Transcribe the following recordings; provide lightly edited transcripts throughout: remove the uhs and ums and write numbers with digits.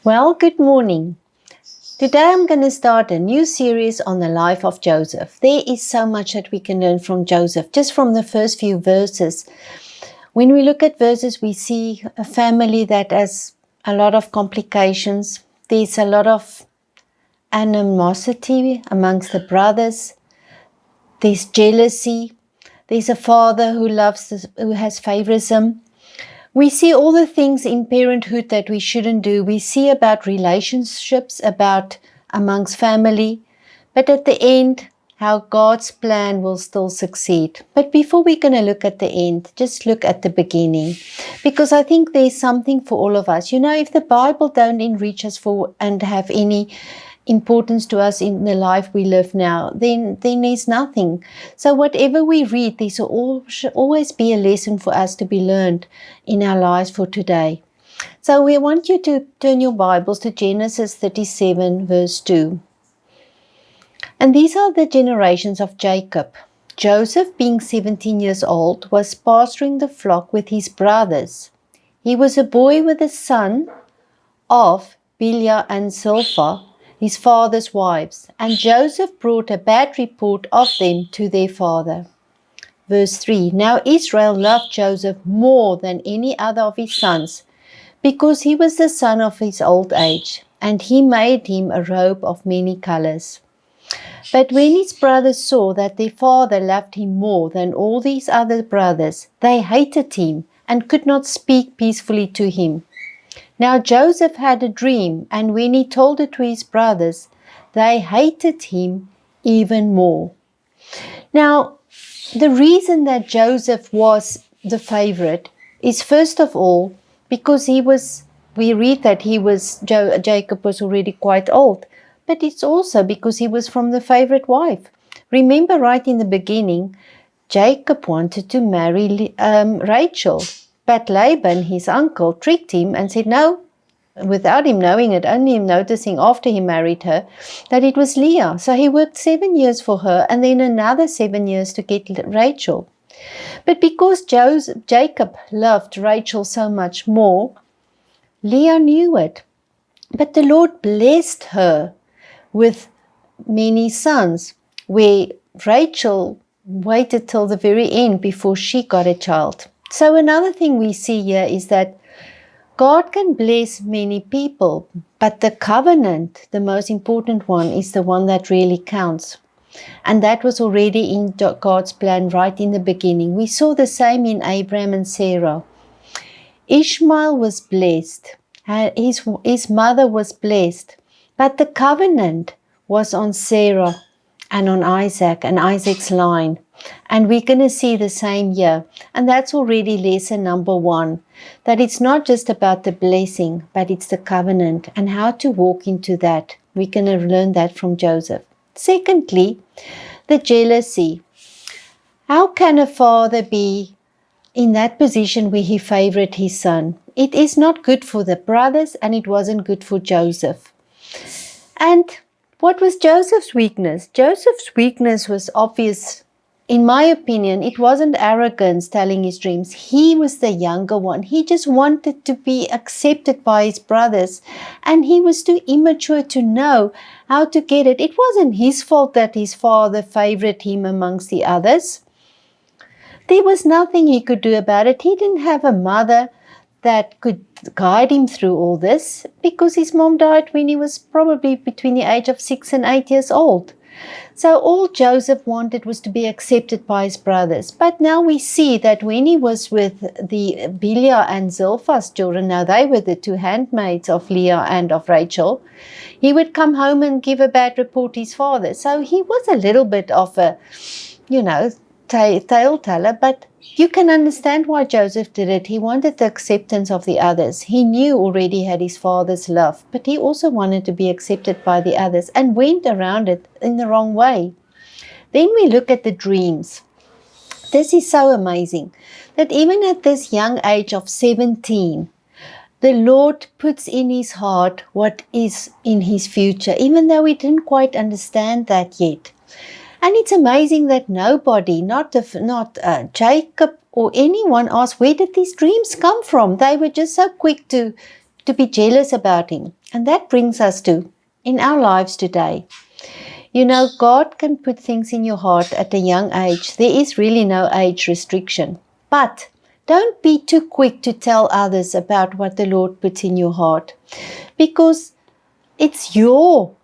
Well, good morning. Today I'm going to start a new series on the life of Joseph. There is so much that we can learn from Joseph, just from the first few verses. When we look at verses, we see a family that has a lot of complications. There's a lot of animosity amongst the brothers. There's jealousy. There's a father who has favorism. We see all the things in parenthood that we shouldn't do. We see about relationships, about amongst family, but at the end, how God's plan will still succeed. But before we're going to look at the end, just look at the beginning, because I think there's something for all of us. You know, if the Bible don't enrich us for and have any importance to us in the life we live now, then there's nothing. So whatever we read, there should always be a lesson for us to be learned in our lives for today. So we want you to turn your Bibles to Genesis 37 verse 2. And these are the generations of Jacob. Joseph, being 17 years old, was pasturing the flock with his brothers. He was a boy with a son of Bilhah and Zilpah, his father's wives, and Joseph brought a bad report of them to their father. Verse 3. Now Israel loved Joseph more than any other of his sons, because he was the son of his old age, and he made him a robe of many colors. But when his brothers saw that their father loved him more than all these other brothers, they hated him and could not speak peacefully to him. Now Joseph had a dream, and when he told it to his brothers, they hated him even more. Now, the reason that Joseph was the favorite is, first of all, because we read that Jacob was already quite old, but it's also because he was from the favorite wife. Remember, right in the beginning, Jacob wanted to marry Rachel. But Laban, his uncle, tricked him and said no, without him knowing it, only him noticing after he married her, that it was Leah. So he worked 7 years for her and then another 7 years to get Rachel. But because Jacob loved Rachel so much more, Leah knew it. But the Lord blessed her with many sons, where Rachel waited till the very end before she got a child. So another thing we see here is that God can bless many people, but the covenant, the most important one, is the one that really counts. And that was already in God's plan right in the beginning. We saw the same in Abraham and Sarah. Ishmael was blessed. His mother was blessed. But the covenant was on Sarah and on Isaac and Isaac's line. And we're going to see the same here. And that's already lesson number 1. That it's not just about the blessing, but it's the covenant and how to walk into that. We're going to learn that from Joseph. Secondly, the jealousy. How can a father be in that position where he favored his son? It is not good for the brothers, and it wasn't good for Joseph. And what was Joseph's weakness? Joseph's weakness was obvious. In my opinion, it wasn't arrogance telling his dreams. He was the younger one. He just wanted to be accepted by his brothers, and he was too immature to know how to get it. It wasn't his fault that his father favored him amongst the others. There was nothing he could do about it. He didn't have a mother that could guide him through all this, because his mom died when he was probably between the age of 6 and 8 years old. So all Joseph wanted was to be accepted by his brothers. But now we see that when he was with the Bilhah and Zilpah's children, now they were the 2 handmaids of Leah and of Rachel, he would come home and give a bad report to his father. So he was a little bit of a, tale teller, but you can understand why Joseph did it. He wanted the acceptance of the others. He knew already he had his father's love, but he also wanted to be accepted by the others and went around it in the wrong way. Then we look at the dreams. This is so amazing that even at this young age of 17, the Lord puts in his heart what is in his future, even though he didn't quite understand that yet. And it's amazing that nobody, not Jacob or anyone asked, where did these dreams come from? They were just so quick to to be jealous about him. And that brings us to, in our lives today, you know, God can put things in your heart at a young age. There is really no age restriction. But don't be too quick to tell others about what the Lord puts in your heart, because it's your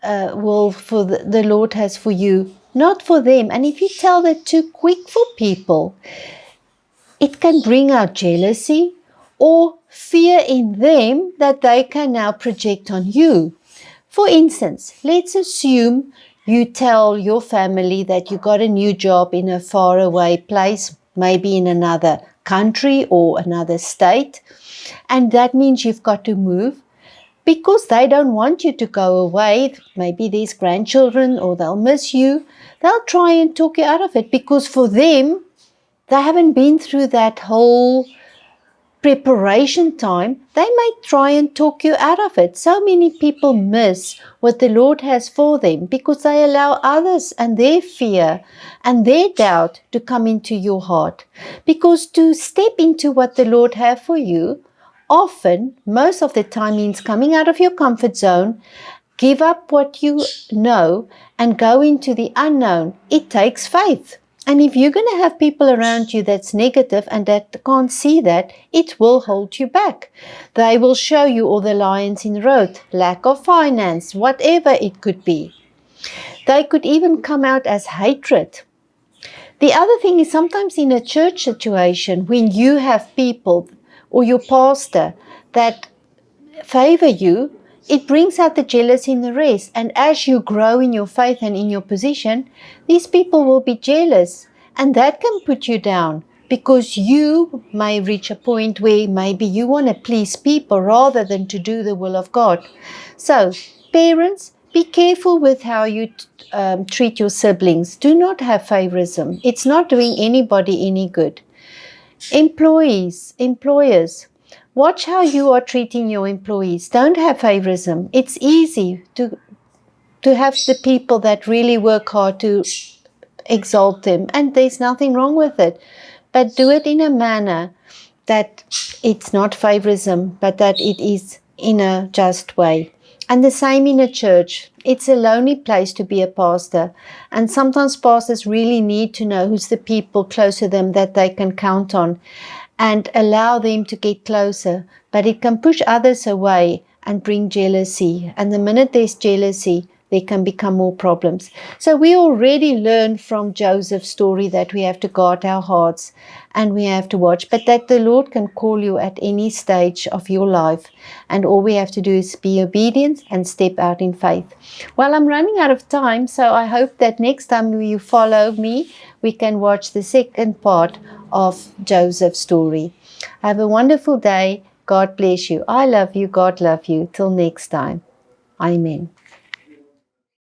will for the Lord has for you, not for them. And if you tell that too quick for people, it can bring out jealousy or fear in them that they can now project on you. For instance, let's assume you tell your family that you got a new job in a faraway place, maybe in another country or another state, and that means you've got to move. Because they don't want you to go away, maybe there's grandchildren or they'll miss you, they'll try and talk you out of it, because for them, they haven't been through that whole preparation time. They may try and talk you out of it. So many people miss what the Lord has for them because they allow others and their fear and their doubt to come into your heart. Because to step into what the Lord has for you, often, most of the time, means coming out of your comfort zone, give up what you know and go into the unknown. It takes faith. And if you're going to have people around you that's negative and that can't see that, it will hold you back. They will show you all the lions in the road, lack of finance, whatever it could be. They could even come out as hatred. The other thing is, sometimes in a church situation, when you have people or your pastor that favor you, it brings out the jealousy in the rest. And as you grow in your faith and in your position, these people will be jealous. And that can put you down, because you may reach a point where maybe you want to please people rather than to do the will of God. So, parents, be careful with how you treat your siblings. Do not have favorism. It's not doing anybody any good. Employers, watch how you are treating your employees. Don't have favorism. It's easy to have the people that really work hard to exalt them, and there's nothing wrong with it. But do it in a manner that it's not favorism, but that it is in a just way. And the same in a church. It's a lonely place to be a pastor. And sometimes pastors really need to know who's the people close to them that they can count on and allow them to get closer. But it can push others away and bring jealousy. And the minute there's jealousy, there can become more problems. So we already learned from Joseph's story that we have to guard our hearts and we have to watch, but that the Lord can call you at any stage of your life. And all we have to do is be obedient and step out in faith. Well, I'm running out of time, so I hope that next time you follow me, we can watch the second part of Joseph's story. Have a wonderful day. God bless you. I love you. God love you. Till next time. Amen.